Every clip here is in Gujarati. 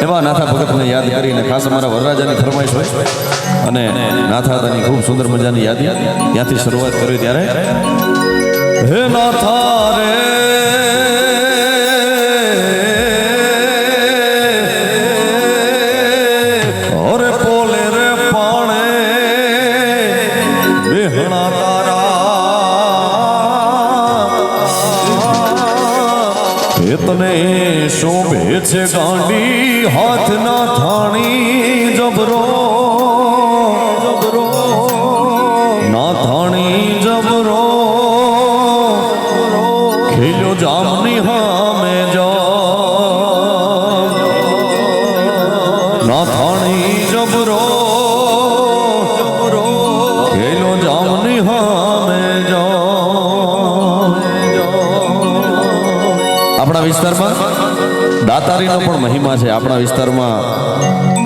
એવા નાથા ભગતને યાદ કરીને ખાસ અમારા વરરાજાની ફરમાઈશ હોય અને નાથાની ખૂબ સુંદર મજાની યાદી ત્યાંથી શરૂઆત કરી ત્યારે હે નાથા રે ઓરે પોલે રે પાણે બેહણા તને શોભે છે ગાંડી હાથ ના થાણી જબરો જબરો ના થાણી જબરો ખેલ્યો જામની હામે જા ના થાણી જબરો જબરો ખેલ્યો જામની હામે જા આપણા વિસ્તારમાં દાતારીનો પણ મહિમા છે, આપણા વિસ્તારમાં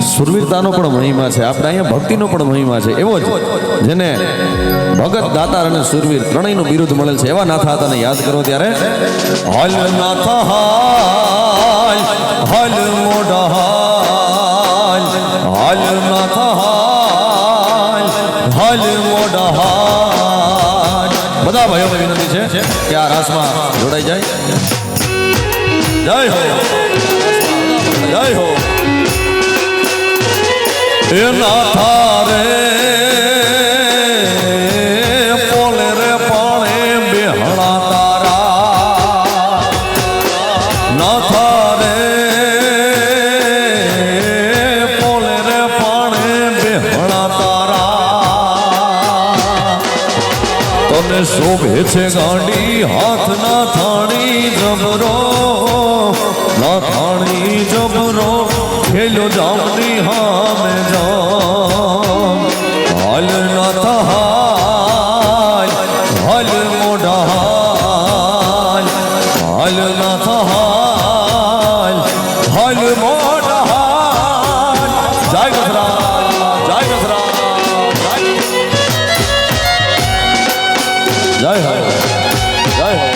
સુરવીરતાનો પણ મહિમા છે, આપણે અહીંયા ભક્તિનો પણ મહિમા છે. એવો જ જેને ભગત દાતાર અને સુરવીર ત્રણેયનું બિરુદ મળેલ છે એવા નાથા હતાને યાદ કરો ત્યારે હાલ નાથા હાલ હાલ મોઢા હાલ હાલ નાથા હાલ હાલ મોઢા હાલ. બધા ભાઈઓને વિનંતી છે કે આ રાસમાં જોડાઈ જાય. જય હો જય હો એ નાથા રે પોલે રે પાણે બેહણા તારા નાથા રે પોલે રે પાણે બેહણા તારા તને શોભે છે ગાંડી હાથ ના થાણી જબરો ના થાણી જબરો ખેલ્યો જામની હામે જામ હાલ નાથા હાલ હાલ મોઢા હાલ હાલ નાથા હાલ હાલ મોઢા હાલ. જય ગજરાજ જય ગજરાજ જય હો જય હો.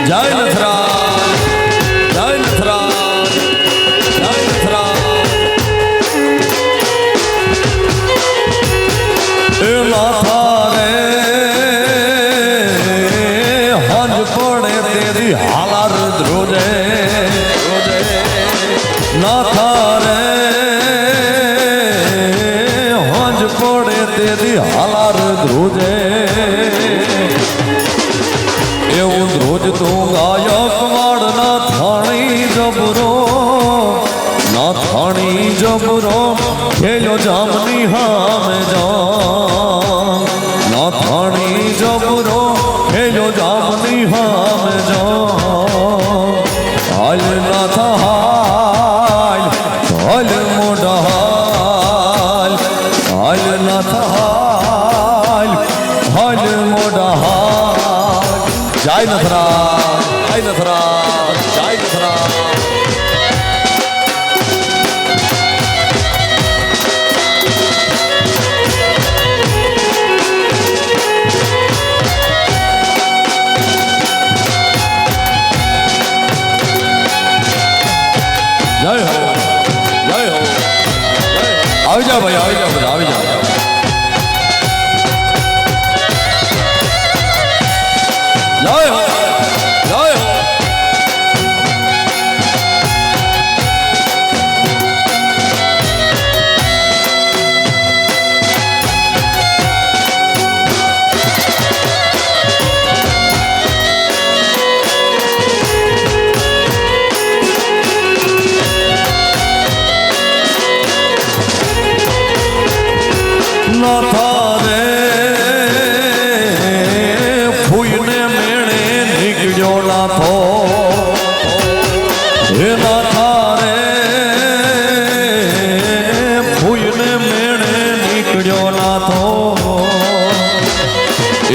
જય નથરાજ જય નથરાજ જય નથરાજ એ નાથા રે હંજ પડે તેરી હાલાર ધ્રુજે નાથા રે હંજ પડે તેરી હાલાર ધ્રુજે એવું ધ્રુજ તું ગાયક વાડ ના થાણી જબરો ના થાણી જબરો ખેલ્યો જામની હામે જામ ના થાણી જબરો ખેલ્યો જામની હામે જામ હાલ નાથા હાલ હાલ મોઢા હાલ હાલ નાથા હાલ હાલ મોઢા હાલ. જય નથરાજ જય નથરાજ જય નથરાજ. જાઓ ભાઈ, આવી જાઓ બધા, આવી જાઓ. જય હો, જય હો. નાથા રે ફૂઈને મેળે નીકળ્યો નાથો, હે નાથા રે ફૂઈને મેળે નીકળ્યો નાથો,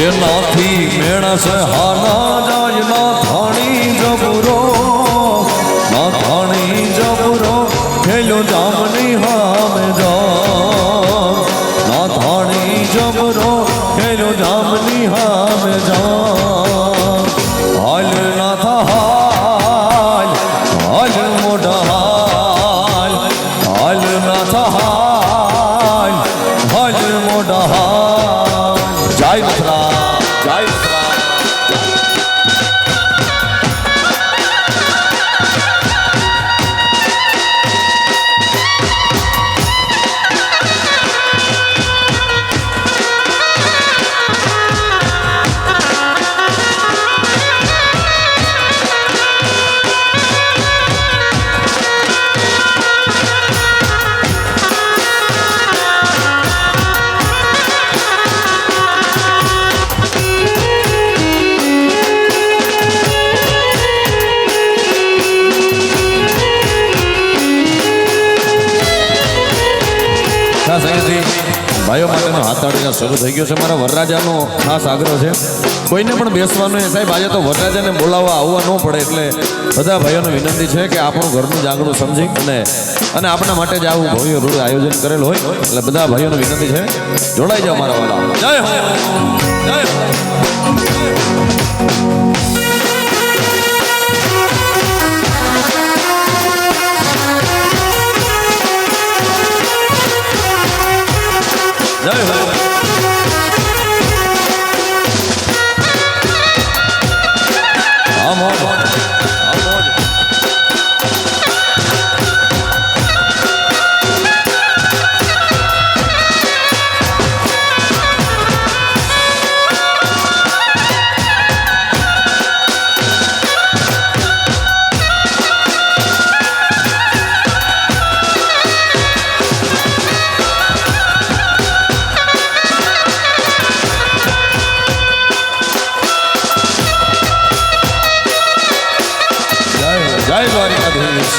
એ નાથી મેળશે હાના જાય નાથાણી જબરો, નાથાણી જબરો ખેલ્યો જામની હામે જા, નાથાણી જબરો ખેલ્યો જામની હામે જા. હાલ નાથા હાલ, હાલ મોઢા હાલ, હાલ નાથા હાલ, હાલ મોઢા હાલ. જય મથુરા, જય મથુરા. ભાઈઓ માટેનો હાથ તાળીનો શરૂ થઈ ગયો છે. મારા વરરાજાનો ખાસ આગ્રહ છે, કોઈને પણ બેસવાનું છે સાહેબ. આજે તો વરરાજાને બોલાવવા આવવા ન પડે એટલે બધા ભાઈઓને વિનંતી છે કે આપણું ઘરનું જાગણું સમજી અને આપણા માટે જ આવું ભવ્ય રૂડ આયોજન કરેલું હોય એટલે બધા ભાઈઓને વિનંતી છે જોડાઈ જાઓ મારા વાલા. જય હો, જય હો. જય હો. આમ હો, આમ હો. જય દ્વારિકાધીશ.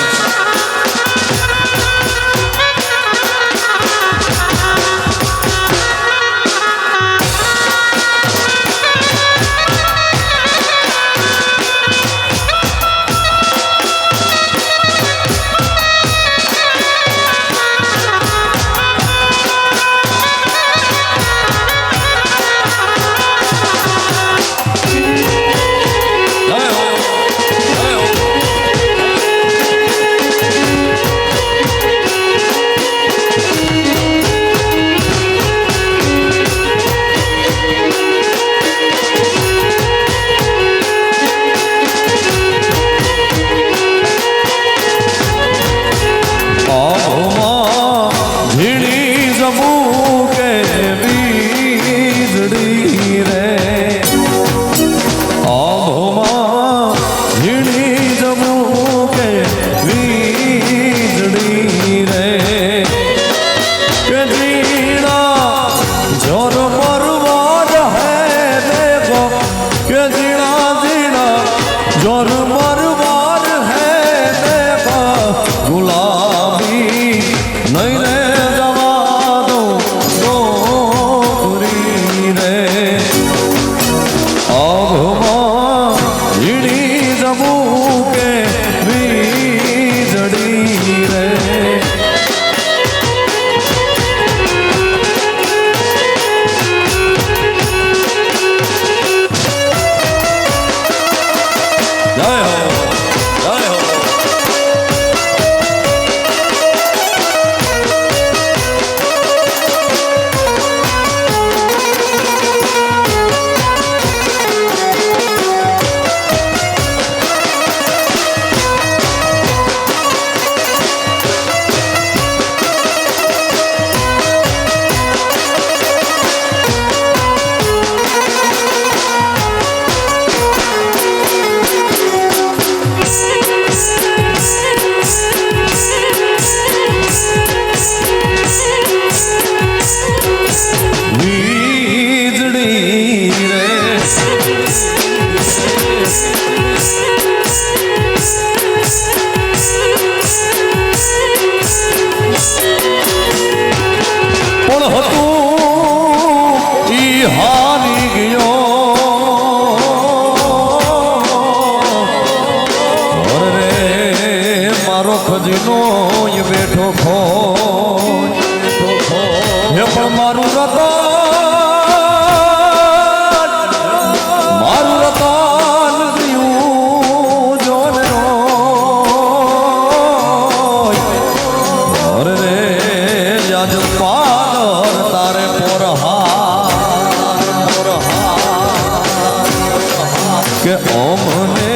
બેઠો ખો હે પણ મારું રતન દિયું જોને રોય રે યાદ પાર તારે કે ઓમને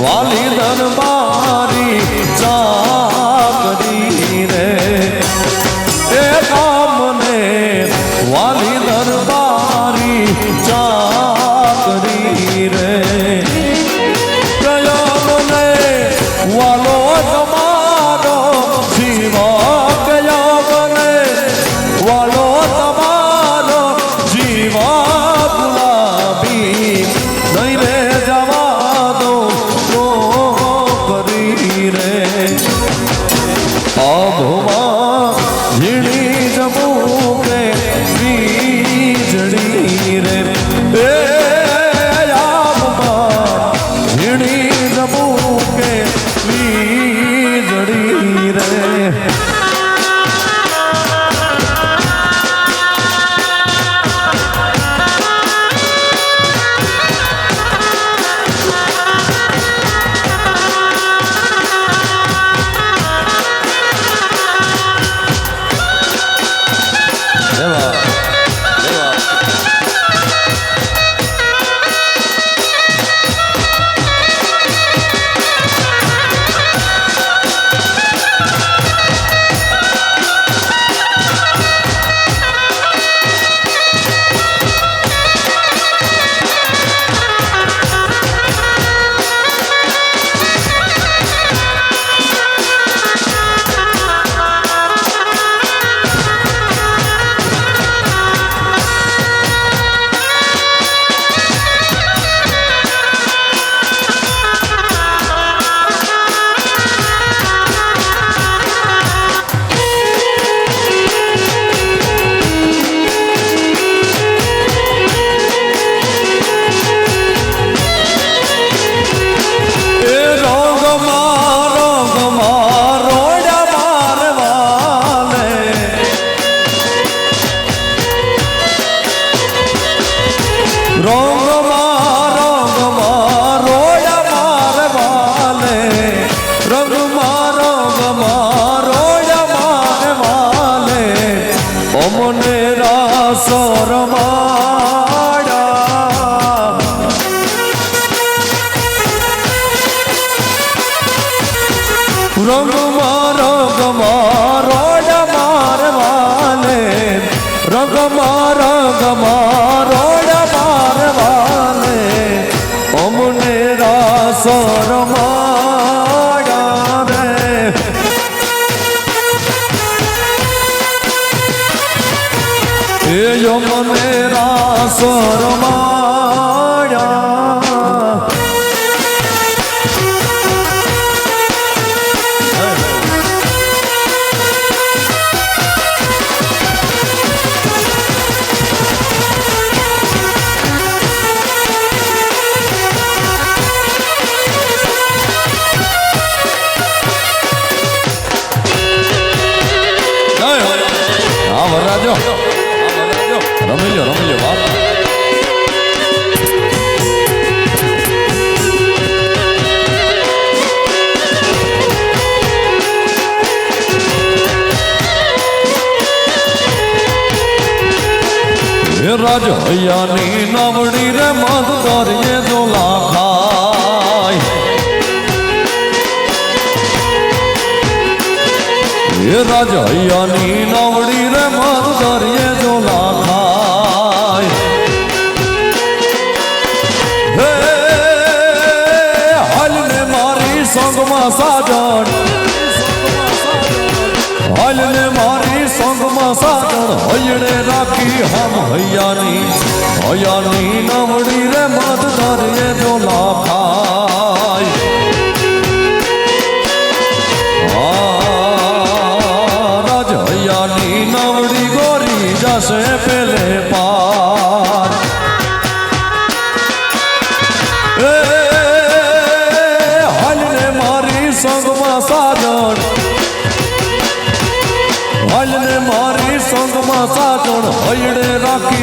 વાલી દરબારી ચાકરી રે એ કામને વાલી દરબારી ચાકરી રે કયામને વાલો તમારો જીવા કયામને વાલો તમારો જીવા ગુલાબી નહીં રે જવા દો કરી રે આભમાં ઝીણી જમુકે વીજળી રે એ આભમાં ઝીણી જમુકે વીજળી રે રાજૈયાની નવડી રે મત કરીએ જો લાખાય એ રાજૈયાની નવડી રે મત કરીએ જો લાખાય હે હાલને મારી સંગમાં સાજણ હાલને મારી સંગમાં સાજણ હૈયડે રાખી હમ હૈયાની નવડી રે મત ધરીએ જો લાખાય રાજ હૈયાની નવડી ગોરી જશે પેલે પાર હાલને મારી સંગમાં સાજણ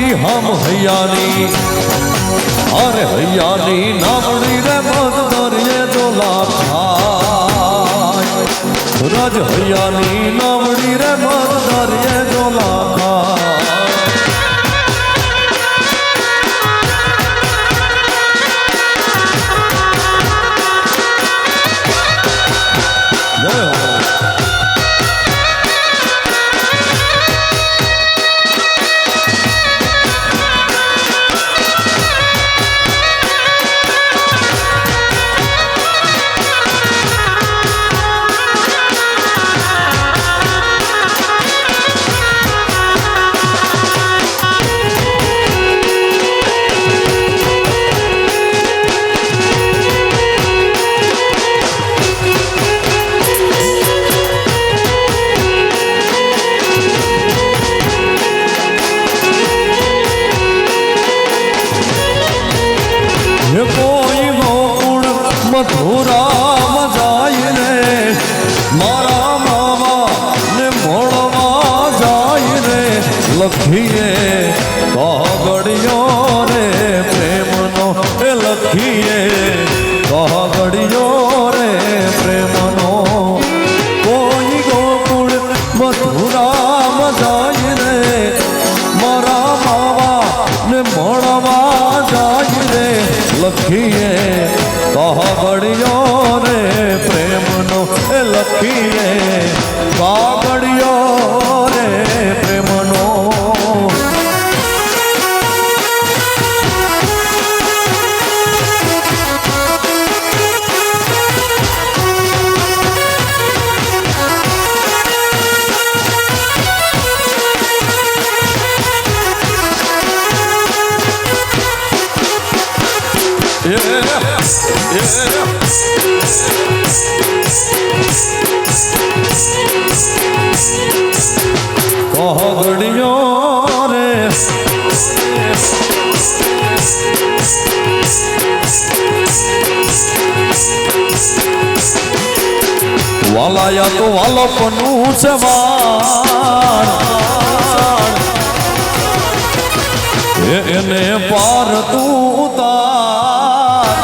નામડી હમ હૈયાની અરે હૈયાની નામડી રે મત દરિયે જોલા ખાય રાજ હૈયાની નામડી રે મત દરિયે જોલા ખાય કોઈ ગોકુળ મથુરામાં જાય ને મારા મામા ને મળવા જાય ને લખીએ કાગળિયો રે પ્રેમનો એ લખીએ કાગળિયો રે પ્રેમનો કોઈ ગોકુળ મથુરામાં જાય ને મારા મામા ને મળવા જાય ને લખીએ કાગળિયો રે પ્રેમનો એ લખીએ કાગળિયો રે પ્રેમનો કાગળિયો રે વાલાયા તો વાલોપનું છે વાર એને પાર તું ઉતાર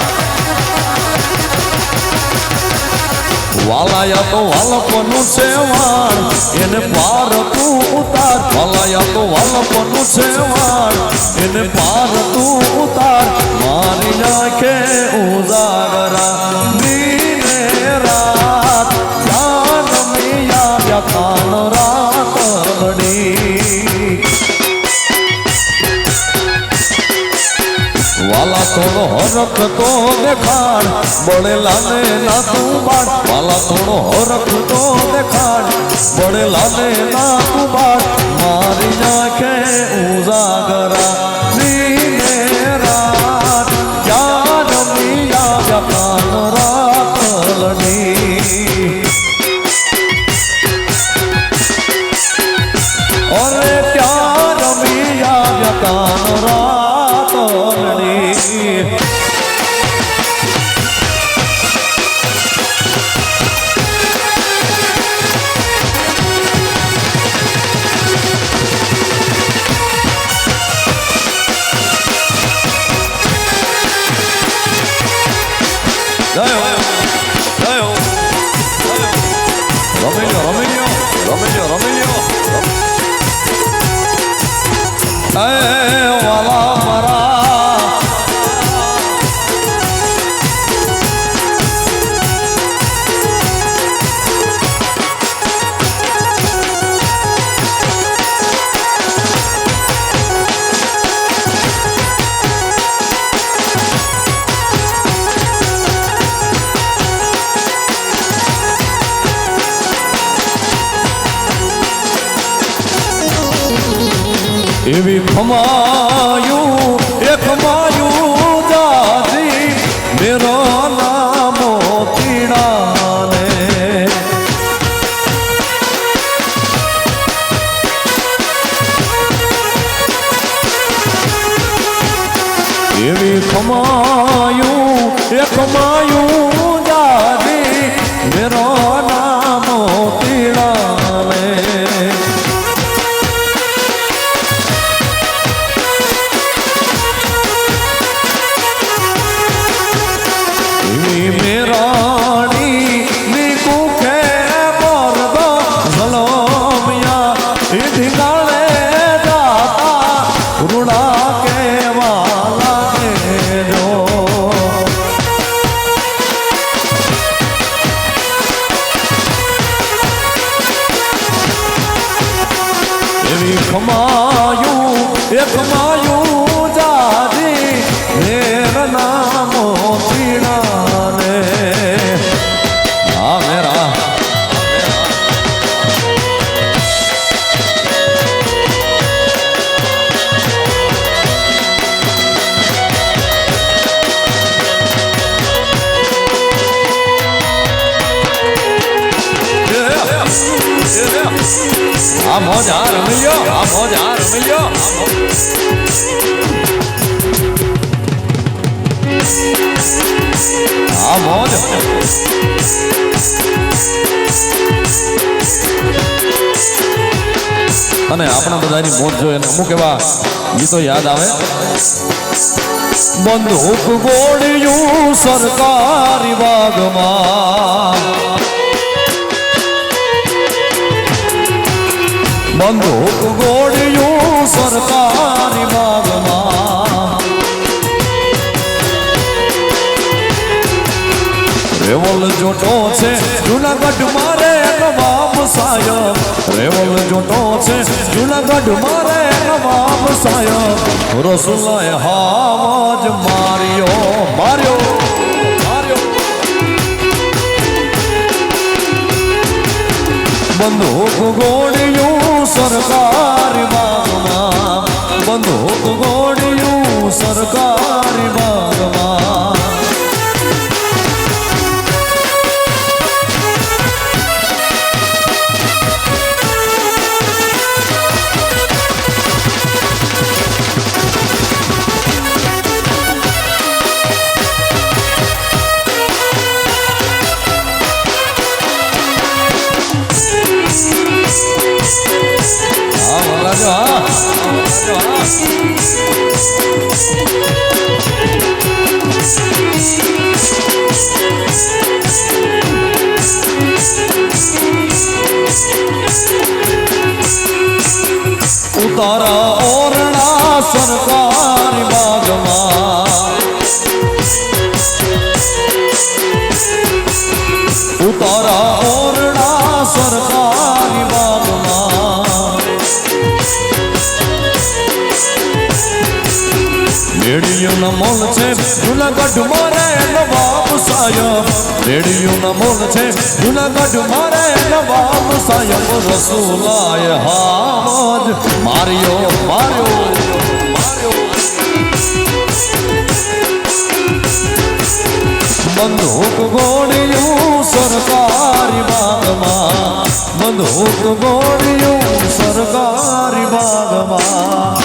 વાલાયા તો વાલપનું છે વાર એને પાર તું ઉતાર વાલાયા તો વાલપનું છે વાર એને પાર તું ઉતાર મારી નાખે ઉજાગરા દીને રાત જાન મિયા વ્યાખાન રાત ઘડી વાલા થોડો હરખ તો દેખાડ બળેલા ને ના તું બાળ વાલા થોડો હરખ તો દેખાડ બળેલા ને ના તું બાળ મારી નાખે ઉજાગરા દીને રાત ક્યાં રમિયા વ્યાપાન રાત લડી અરે ક્યાં રમિયા વ્યાપાન રાત લડી વાલા મારા એવી ખમાયું એ ખમાયું જાજી મેરો નામો તીડાને એવી ખમાયું એ ખમાયું જાજી મેરો નામો તીડાને આ મોજ આ રમી લ્યો, આ મોજ આ રમી લ્યો. આ મોજ અને આપણા બધાની મોજ જોઈએ અને અમુક એવા ગીતો યાદ આવે. બંદૂક ગોળિયું સરકારી બાગમાં, બંદૂક ગોળિયું સરકારી બાગમાં, રેવલ જોટો છે જુનાગઢ મારે નવાબ સાહેબ, રેવલ જોટો છે જુનાગઢ મારે નવાબ સાહેબ, રસુલાએ હાજ માર્યો માર્યો માર્યો. બંદૂક ગોળિયું સરકારી બાગમાં, બંદૂક ગોળિયું સરકારી બાગમાં. ઉતારા ઓરણા સરકારી બાગમાં, ઉતારા ઓરણા સરકારી બાગમાં, રેડિયોના મોલ છે જુનાગઢ મારે નવાબ સાહેબ, રેડિયોના મોલ છે જુનાગઢ મારે નવાબ સાહેબ, રસુલાએ હાજ માર્યો માર્યો માર્યો. બંદૂક ગોળિયું સરકારી બાગમાં, બંદૂક ગોળિયું સરકારી બાગમાં.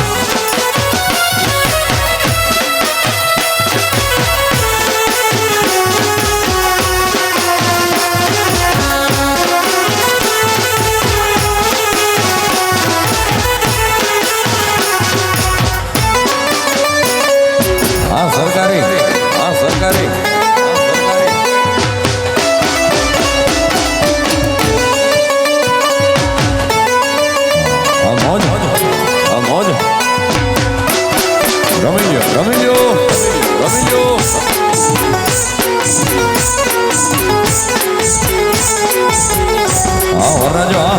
હા સરકારી, હા સરકારી, હા મોજ, હા મોજ. રમી લ્યો રમી લ્યો રમી લ્યો. હા વરરાજો હા.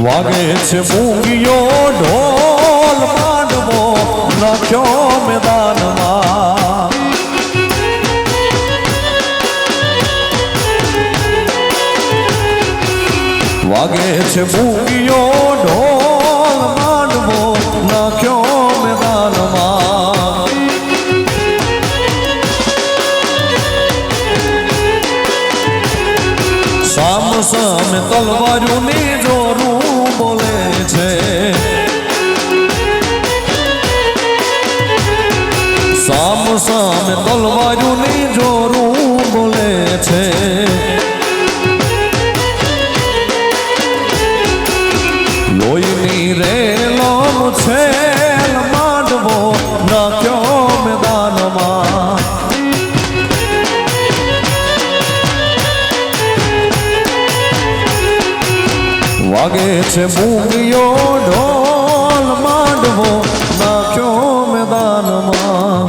વાગે છે મૂંગીયો ઢોલ માંડવો નાખ્યો મેદાનમાં, વાગે છે મૂંગીયો ઢોલ માંડવો નાખ્યો મેદાનમાં. સામ સામે તલવારોની જોરું બોલે છે, સામ સામે તલવારોની જોરું બોલે છે. લોહીની રેલોમ છે માંડવો નાખ્યો મેદાનમાં, વાગે છે મૂંગીયો ઢોલ માંડવો નાખ્યો મેદાનમાં.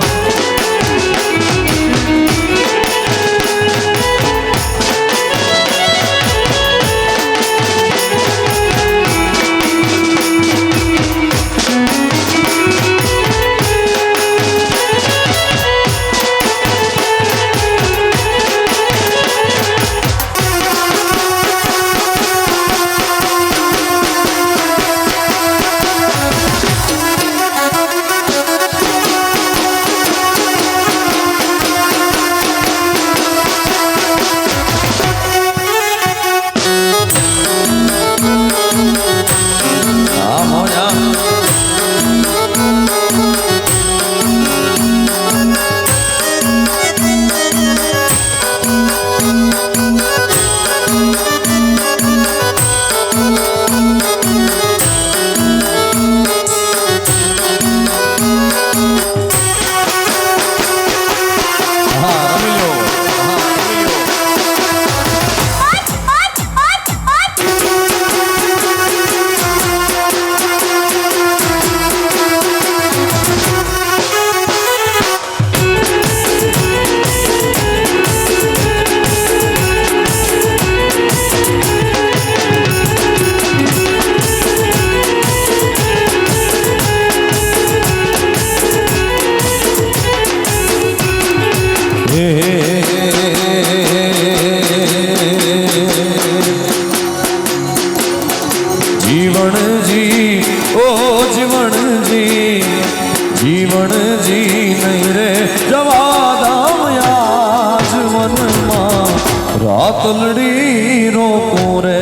રાતલડી રોકું રે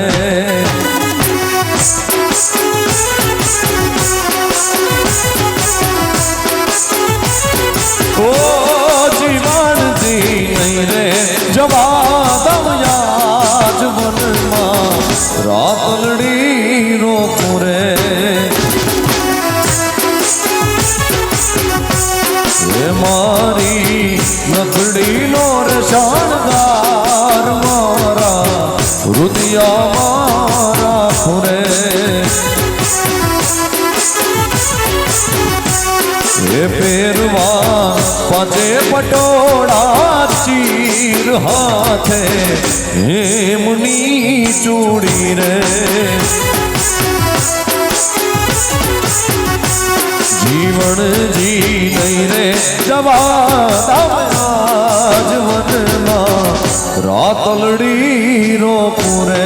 ઓ જીવનજી નહીં રે જવા દમ યાજ વનમાં રાતલડી રોકું રે એ મારી નથડીનો રસાણગાર મારા હૃદયા મારા ફુરે એ પહેરવા પાંચે પટોળા ચીર હાથે હેમની ચૂડી રે જીવન જી નહીં રે જવા વનમાં રાતલડી રોકું રે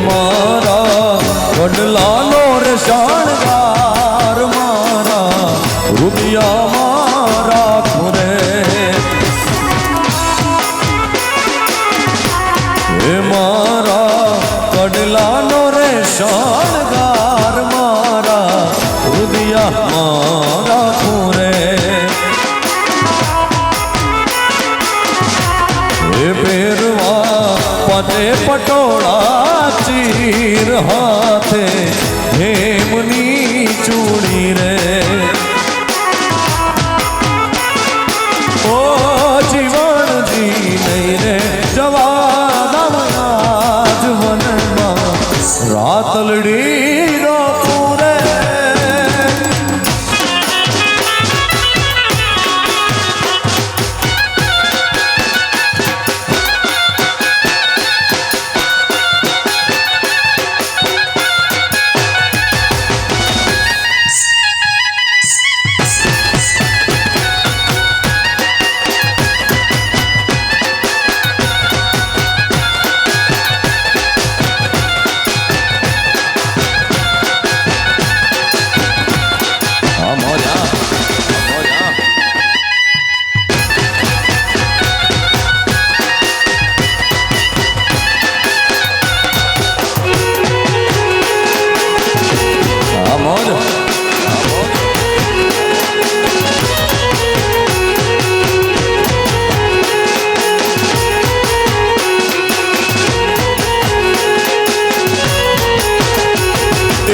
મારા વડલાનો રસાણગાર મારા રૂપિયા મારા ખુરે હે મારા વડલાનો રસાણગાર મારા રૂપિયા મારા ખુરે હે પહેરવા પતે પટોળા ચીર હાથે હેમની ચૂડી રે ઓ જીવનજી નહીં રે જવા દમયાજ વનમાં રાતલડી રોકું રે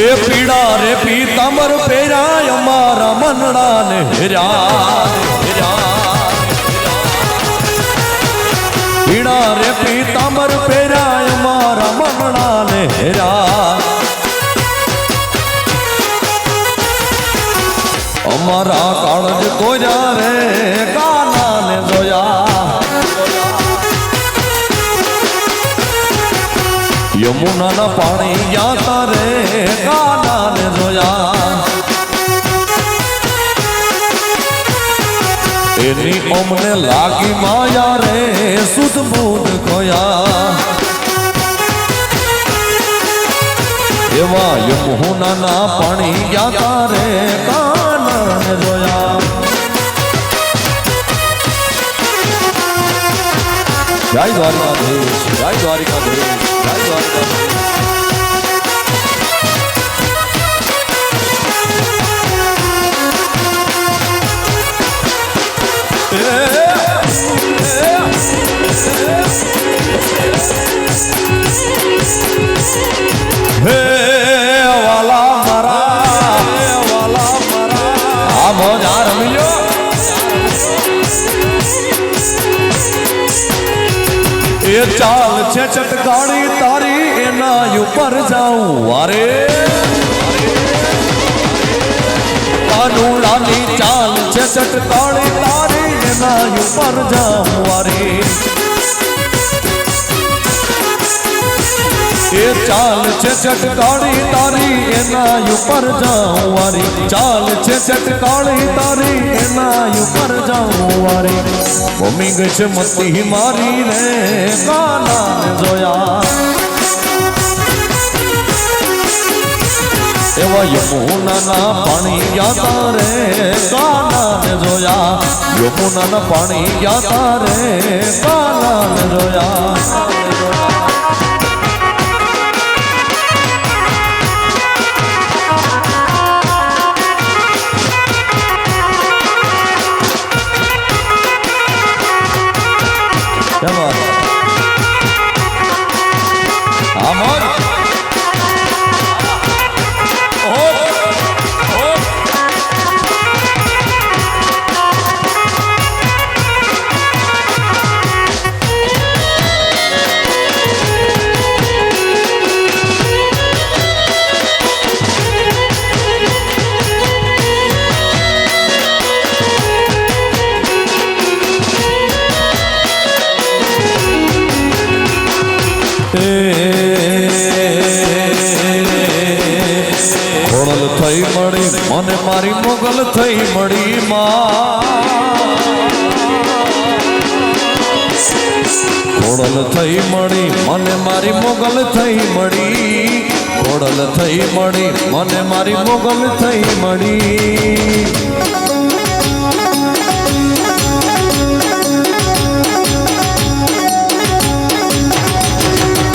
એ પીડા રે પીતાંબર પહેરાય અમારા મનડા ને હેરા પીડા રે પીતાંબર પહેરાય અમારા મનડા ને હેરા અમારા કાળજ કોયા રે કાના ને જોયા યમુનાના પાણી યાતા રે કાના ને જોયા એની અમને લાગી માયા રે સુધ બુધ ખોયા એવા યમુનાના પાણી યાતા રે કાના ને જોયા જય દ્વારકાધીશ જય દ્વારકાધીશ જય દ્વારકાધીશ હે વાલા મારા આ મોજા રમ્યો એ ચાલ છે ચટકાણી તારી એના ઉપર જાઉં વારે કાનુડાની ચાલ ચટકાળી તારી એના ઉપર જાઉં વારી એ ચાલ છે ચટકાળી તારી એના ઉપર જાઉં વારી ચાલ છે ચટકાળી તારી એના ઉપર જાઉં વારી ભૂમિ ગઈ છે મતી મારી રે કાના જોયા એવા યમુનાના પાણી ગયા રે કાનાને જોયા યમુનાના પાણી ગયા રે કાનાને જોયા ખોડલ થઈ મળી મને મારી મોગલ થઈ મળી ખોડલ થઈ મળી મને મારી મોગલ થઈ મળી ખોડલ થઈ મળી મને મારી મોગલ થઈ મળી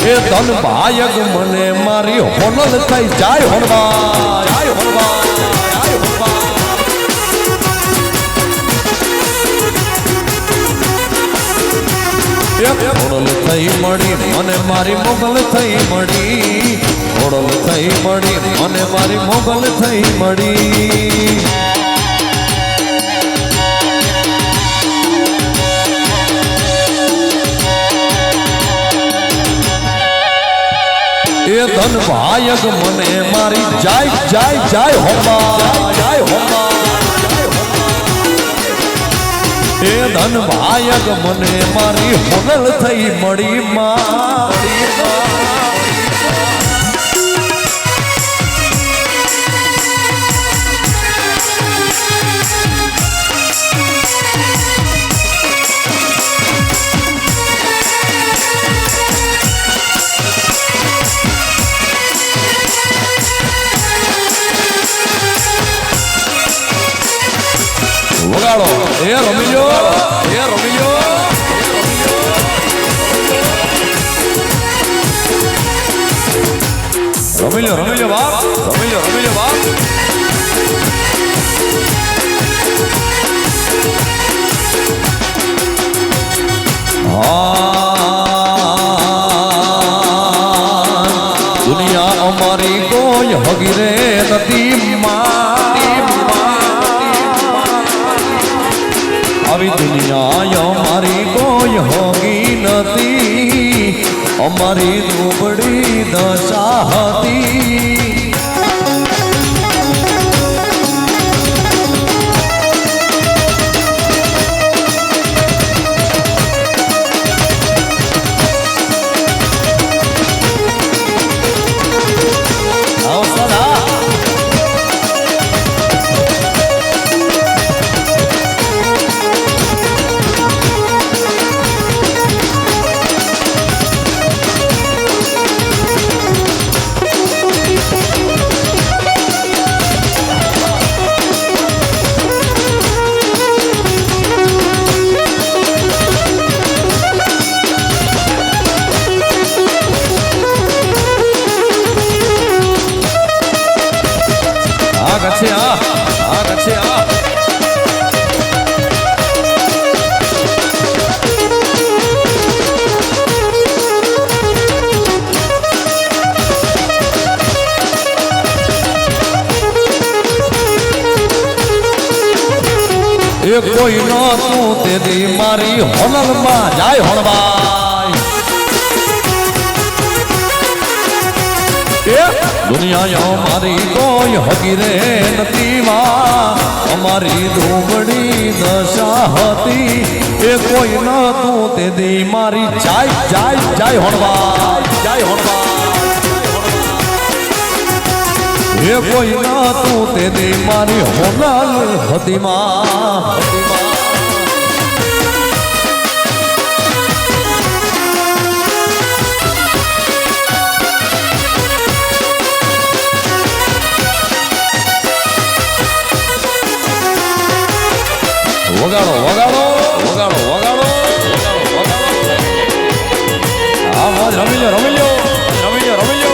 એ ધન ભાયગ મને મારી હોનલ થઈ જાય હોનવા જાય હોનવા જાય હોનવા હોનલ થઈ મળી મને મારી મોગલ થઈ મળી હોનલ થઈ મળી મને મારી મોગલ થઈ મળી એ ધન ભાયગ મને મારી જાય જાય જાય હોમા જાય હોમા એ ધન ભાયગ મને મારી હોનલ થઈ મળી વગાડો એ રમીજો એ રમીજો રમીજો રમીજો બાપ રમીજો રમીજો બાપ દુનિયા અમારી કોઈ હગીરે નથી આવી દુનિયા અમારી કોઈ હોગી નથી અમારી દુબળી દશા હતી એ કોઈ નો તું તેદી મારી હોનલ માં જાય હોણવાય એ દુનિયા અમારી કોઈ હગીરે નથી માં, અમારી ધૂમડી દશા હતી એ કોઈ નતું તે દી મારી જાય જાય જાય હોણવા જાય હોણવા એ કોઈ નતું તે દી મારી હોનલ હતી માં હતી માં વગાડો વગાડો વગાડો વગાડો હા મોજ રમી લો રમી લો રમી લો રમી લો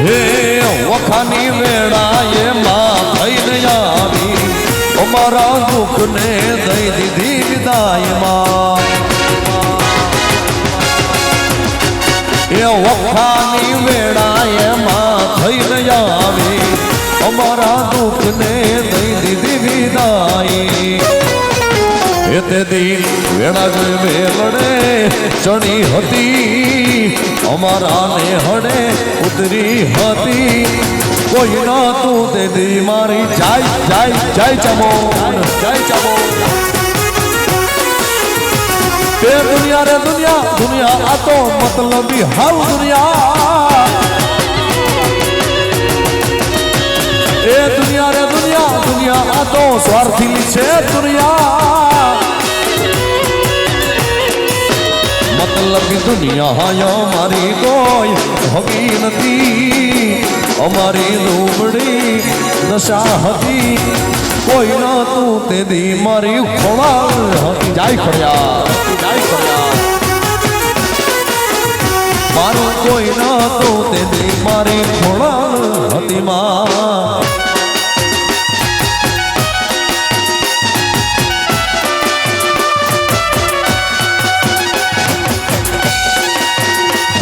હે વખાની વેળા એમાં થઈને આવી અમારા દુઃખને દઈ દીધી વિદાયમાં એ વખાની વેળા એમાં થઈને આવી અમારા દુઃખને દઈ દીધી વિદાય એ તે દિન વેળા જ વેલડે ચણી હતી અમારા ને હડે ઉતરી હતી કોઈ નતું તે દી મારી જાય જાય જાય ચમો જાય ચમો એ દુનિયા રે દુનિયા દુનિયા આ તો મતલબી હાવ દુનિયા એ દુનિયા રે દુનિયા દુનિયા આ તો સ્વાર્થી છે દુનિયા મતલબી દુનિયા અમારી કોઈ હગી નથી અમારી દુબળી દશા હતી કોઈ નતું તે દી મારી ખોળાલ હતી જાય ખોળ્યા જાય ખોળ્યા મારું કોઈ નતું તે દી મારી ખોળાલ હતી માં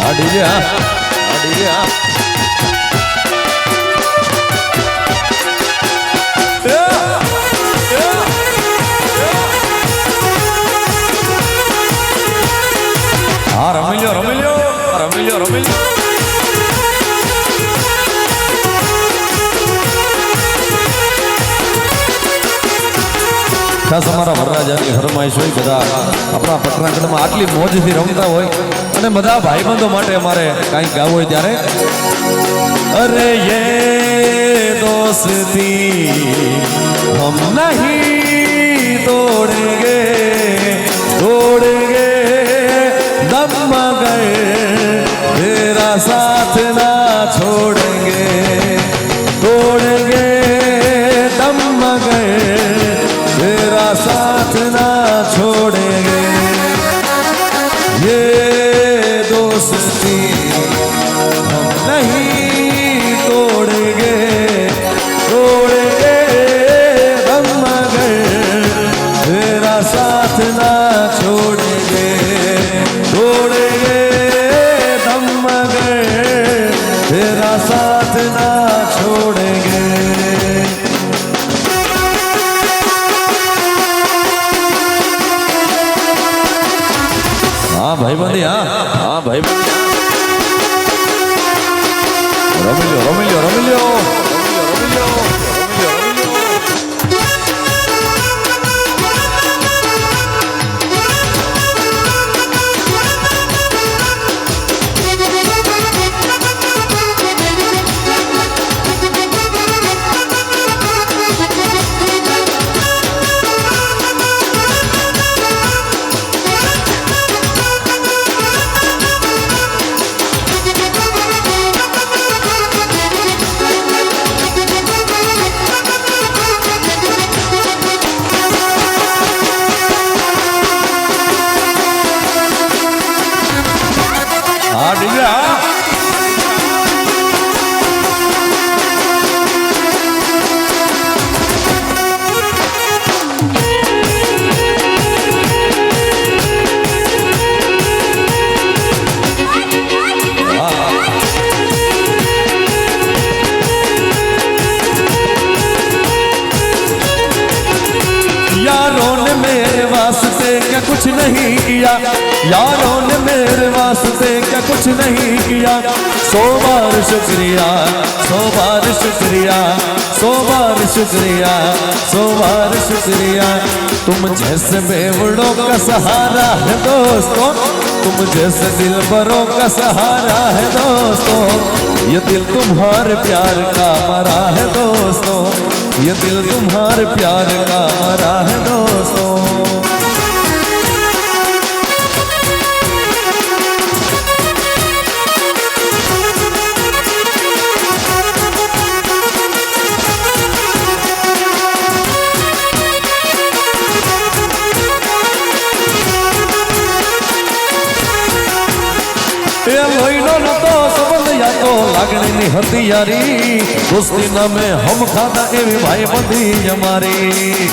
આડી જા આડી જા હા રમી લ્યો રમી લ્યો રમી લ્યો રમી લ્યો ખાસ અમારા વરરાજાની ફરમાઈશ હોય બધા આપણા પટનાગઢમાં આટલી મોજથી રમતા હોય અને બધા ભાઈબંધો માટે અમારે કાંઈક ગાવું હોય ત્યારે અરે યે દોસ્તી હમ નહીં તોડેંગે તોડેંગે दम मगर तेरा साथ ना छोड़ेंगे तोड़ेंगे दम मगर तेरा साथ ना छोड़ेंगे ये दोस्ती हम नहीं तोड़ेंगे तोड़ेंगे दम मगर तेरा साथ ना छोड़ेंगे छोड़ेंगे दम मगर तेरा साथ ना छोड़ेंगे हाँ भाई बंदी हाँ भाई बंदी रमी लो रमी लो रमी लो रमी लो नहीं किया, यारों ने मेरे वास्ते क्या कुछ नहीं किया। 100 बार शुक्रिया, 100 बार शुक्रिया, 100 बार शुक्रिया, 100 बार शुक्रिया। तुम जैसे बेवड़ों का सहारा है दोस्तों, तुम जैसे दिलबरों का सहारा है दोस्तों। ये दिल तुम्हारे प्यार का मरा है दोस्तों, ये दिल तुम्हारे प्यार का मरा है दोस्तों। લાગણી ની હતી યારી, દોસ્તી નામે હમ ખાધા એવી ભાઈ બંધી અમારી।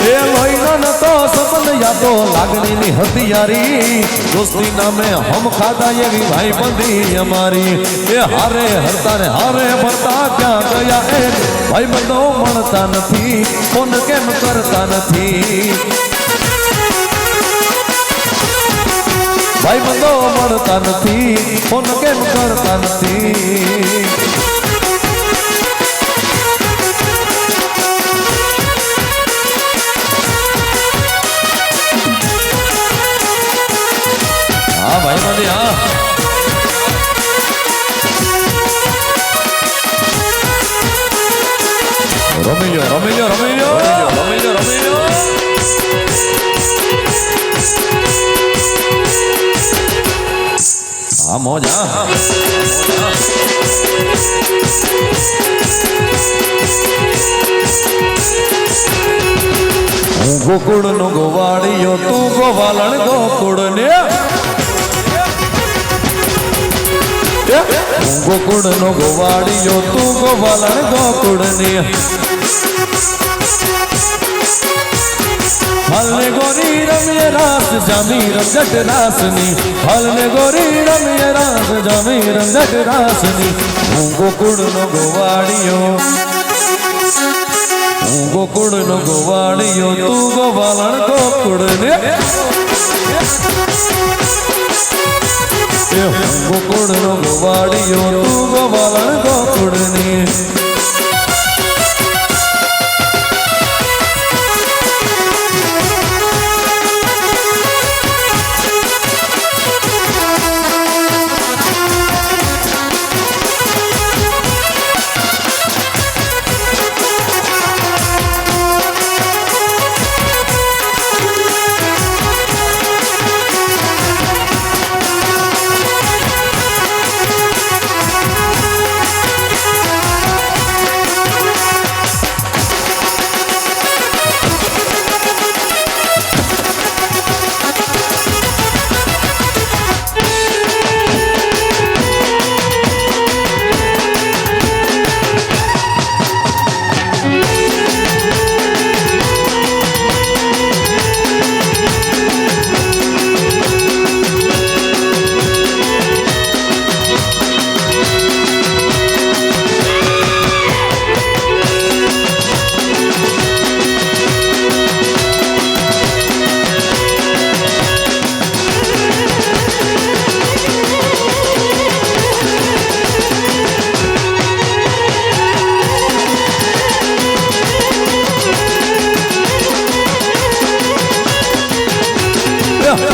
એ લોહીનો નતો સંબંધ યાદો લાગણી ની હતી યારી, દોસ્તી નામે હમ ખાધા એવી ભાઈ બંધી અમારી। એ હારે હરતા ને હારે ભરતા ક્યાં ગયા એ ભાઈ બંધો મળતા નથી, ફોન કેમ કરતા નથી। ભાઈ બંધો મળતા નથી, ફોન કેમ કરતા નથી। હા ભાઈ મને હા રમી લો રમી લો રમી લો રમી લો રમી લો। हाँ मौजा हूँ गोकुड़ नो गोवाड़ियो तू गोवालन गोकुड़ ने, हूँ गोकुड़ नो गोवाड़ियो तू गोवालन गोकुड़ ने। हलने गोरी रमिए रास जामी रंगट रासनी, हलने गोरी रमिए रास जामी रंगट रासनी। हूँ गोकुड़ नो गोवाड़ियो, हूँ गोकुड़ नो गोवाड़ियो तू गोवालन गोकुड़ ने। हूँ गोकुड़ नो गोवाड़ियो तू गोवालन गोकुड़ ने।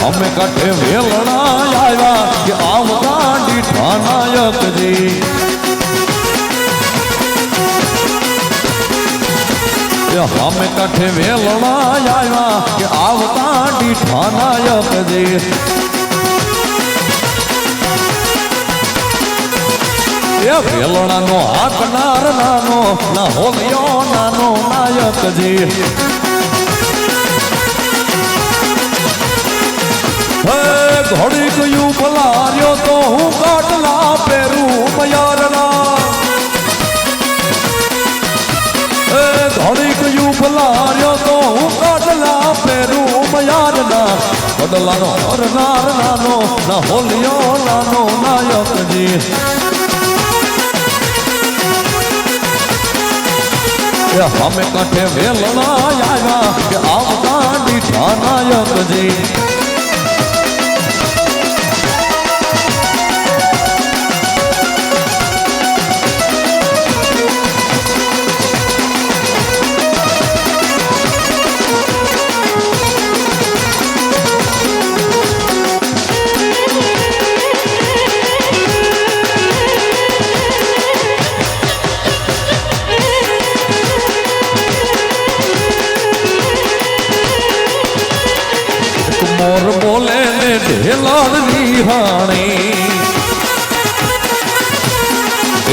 અમે કઠે વેલણા આવ્યા કે આવતા દીઠા નાયકજી। અમે કઠે વેલણા આવ્યા કે આવતા દીઠા નાયકજી। એ વેલણાનો હાકનાર નાનો ના હોલિયો નાનો નાયકજી। ઘોડી ગયું ભલાર્યો તો હું કાટલા પેરું મયારના। ઘોડી ગયું ભલાર્યો તો હું કાટલા પેરું મયારના। બદલાનો હરનાર નાનો ના હોલિયો નાનો નાયકજી। એ હમે કાંઠે વેલણા આવ્યા કે આવતા દીઠા નાયકજી મોર બોલે ને ઢેલાડ નિહાણી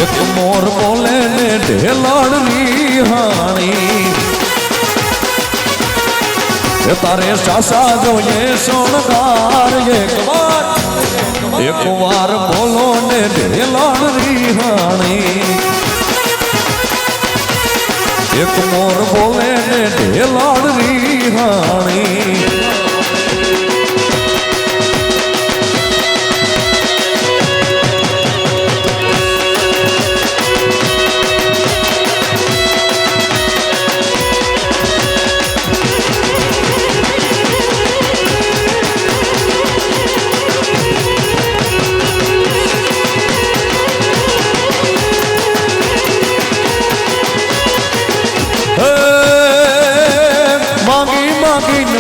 એક મોર બોલે ને ઢેલાડ નિહાણી તારે સાસા જોઈએ સોણકાર એક વાર બોલો ને ઢેલાડ નિહાણી એક મોર બોલે ને ઢેલાડ નિહાણી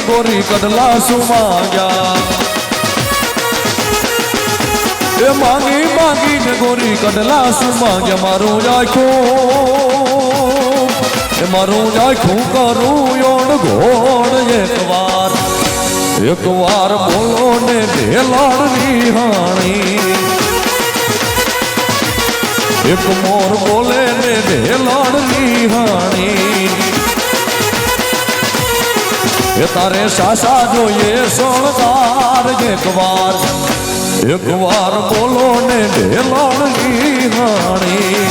ગોરી કડલા સુમાગ્યા એ માંગી માંગીને ગોરી કડલા સુમાગ્યા મારું જાખ્યું એ મારું જાખ્યું કરું યોડ ઘોડ એક વાર બોલો ને ઢેલાડ નિહાણી એક મોર બોલે ને ઢેલાડ નિહાણી તારે સાસા જોઈએ સોણકાર એક વાર બોલો ને ઢેલાડ નિહાણી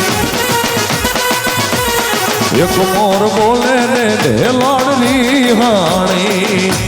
એક મોર બોલે ને ઢેલાડ નિહાણી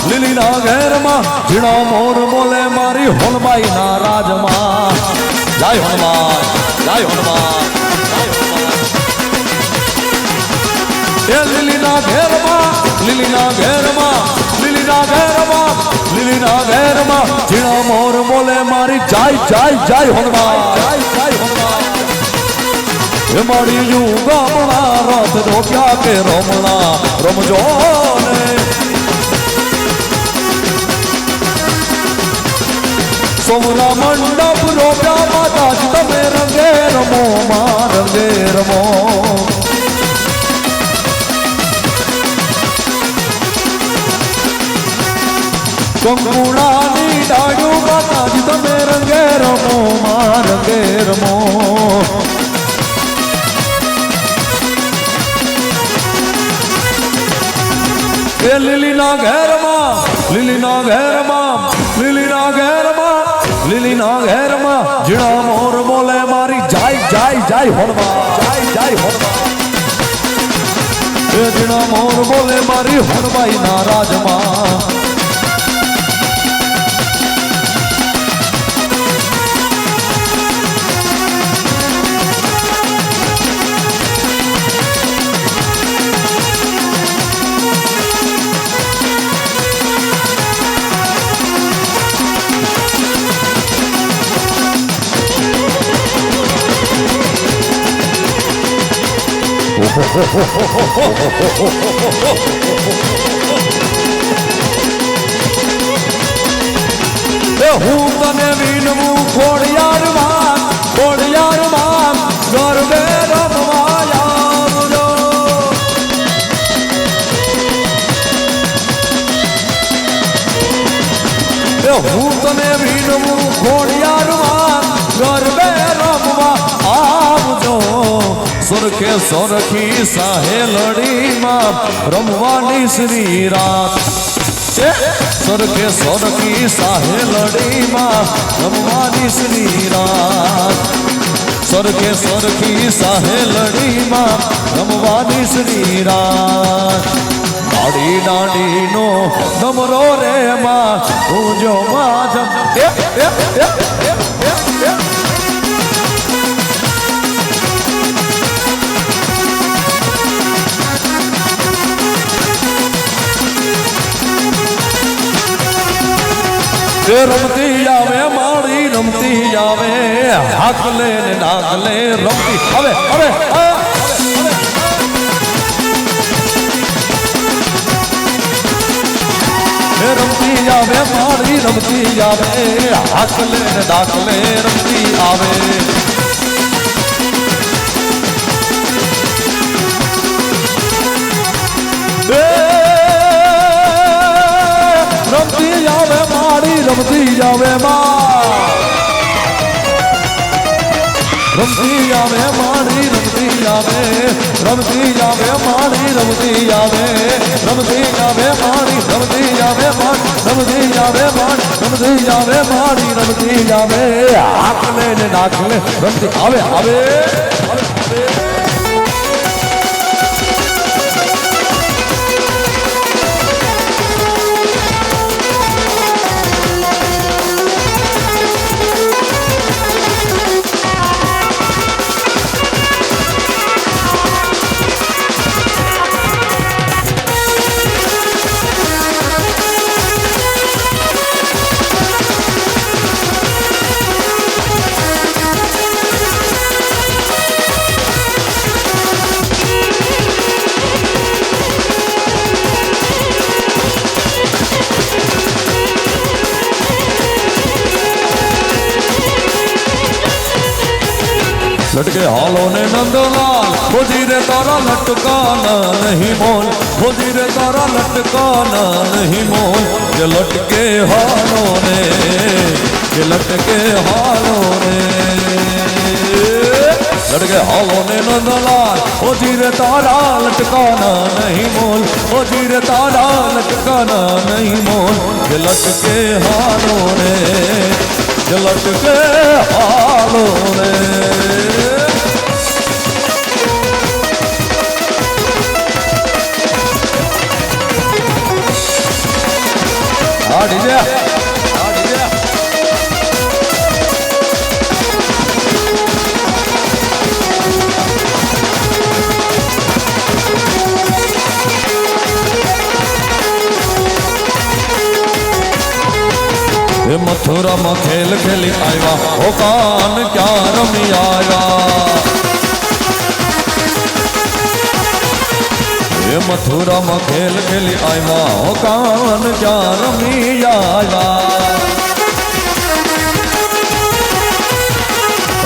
લીલીના ઘેરમાં ઝીણો મોર બોલે મારી હોનબાઈ ના રાજમાં જય હનુમાન જય હનુમાન એ લીલીના ઘેરમાં લીલીના ઘેરમાં ઝીણો મોર બોલે મારી જય હનુમાન એ મારી યુ ગામડા રથ રોક્યા કે રમણા રમજો ને સોમરા મંડપ રોપ્યા માતાજી તમે રંગે રમો માં રંગે રમો કંકુડાની ડાળ્યું માતાજી તમે રંગે રમો માં રંગે રમો એ લીલીના ઘેરમાં ઝીણા મોર બોલે મારી જય હનુમાન જય હનુમાન એ ઝીણા મોર બોલે મારી હનુમાઈ ના રાજમાં હું તને વિનવું ખોડિયારમાં ગરબે રમવા આવજો એ હું તને વિનવું ખોડિયારમાં ગરબે રમવા આવજો સરખે સરખી સાહેલડીમાં રમવાની શ્રી રાત સરખે સરખી સાહેલડીમાં રમવાની શ્રી રાત સરખે સરખી સાહેલડીમાં રમવાની શ્રી રાત દાડી દાડીનો નમરો રે માં ઉજો માં રમતી આવે માળી રમતી આવે હાકલે ને નાકલે રમતી હવે હવે રમતી આવે માળી રમતી આવે હાકલે ને નાકલે રમતી આવે રમતી આવે માળી રમતી આવે રમતી આવે માળી રમતી આવે રમતી આવે માળી રમતી આવે રમતી આવે માળી રમતી આવે રમતી આવે માળી રમતી આવે માળી રમતી આવે હાકલે ને નાકલે રમતી આવે આવે लटके हालों ने नंदलाल खोजी रे तारा लटकाना नहीं मोल खोजी रे तारा लटकाना नहीं मोल ये लटके हालों ने ये लटके हालों ने लटके हालों ने नंदलाल खोजी रे तारा लटकाना नहीं मोल खोजी रे तारा लटकाना नहीं मोल ये लटके हालों ने ये लटके हालों ने मथुरा में खेल खेली आया ओ कान क्या रमी आया ये मथुरा में खेल खेली आया ओ कान क्या रमी आया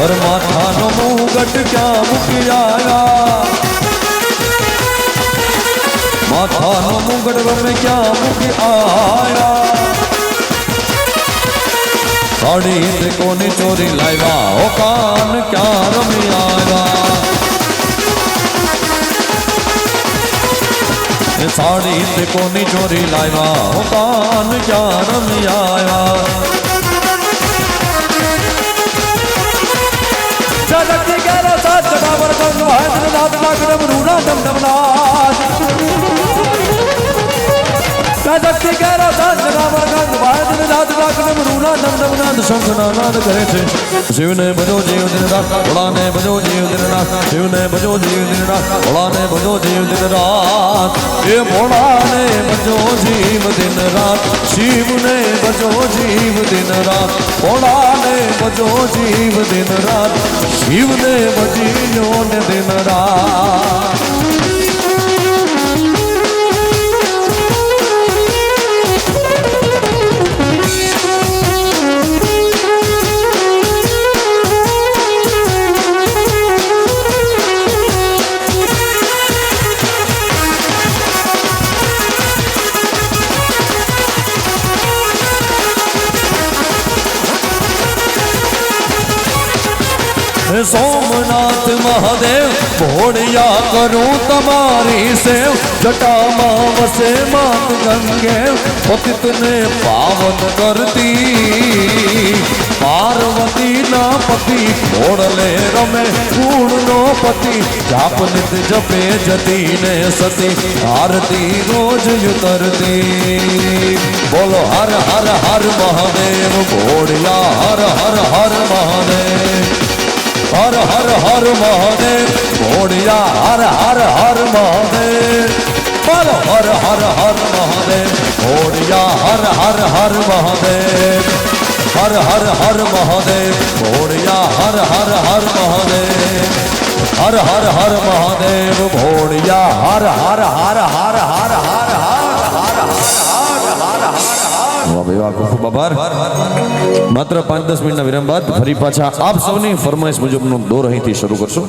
और माथा नो मुगट क्या मुकी आया माथा नो मुगट में क्या मुकी आया साड़ी से कोनी चोरी लाया ओ कान क्या रमी आया साड़ी से कोनी चोरी लाया ओ कान क्या रमी आया जगती गहरा साथ जटावर कंग वाहिद नाथ नागरम रूना दम दमनाथ जगती गहरा साथ जटावर कंग वाहिद नाथ नागरम रूना दम दमनाथ शंखना नाद करे छे शिव ने भजो जीव दिन रात भोला ने भजो जीव दिन रात शिव ने भजो जीव दिन रात भोला ने भजो जीव दिन रात ये भोला ने भजो जीव दिन रात शिव ने भजो जीव दिन रात भोला ने भजो जीव दिन रात शिव ने भजियो ने दिन रात સોમનાથ મહાદેવ ભોળિયા કરું તમારી સેવ જટામાં વસે માત ગંગે પતિતને પાવન કરતી પાર્વતી ના પતિ ભોળલે રમે ગુણનો પતિ જાપ નિત જપે જતી ને સતી આરતી રોજ ઉતરતી બોલો હર હર હર મહાદેવ ભોળિયા હર હર હર મહાદેવ હર હર હર મહાદેવ ભોળિયા હર હર હર મહાદેવ બોલો હર હર હર મહાદેવ ભોળિયા હર હર હર મહાદેવ હર હર હર મહાદેવ ભોળિયા હર હર હર મહાદેવ હર હર હર મહાદેવ ભોળિયા હર હર હર હર હર હર ખૂબ આભાર. માત્ર 5-10 મિનિટના વિરામ બાદ ફરી પાછા આપ સૌની ફરમાઈશ મુજબનો દોર અહીંથી શરૂ કરશું.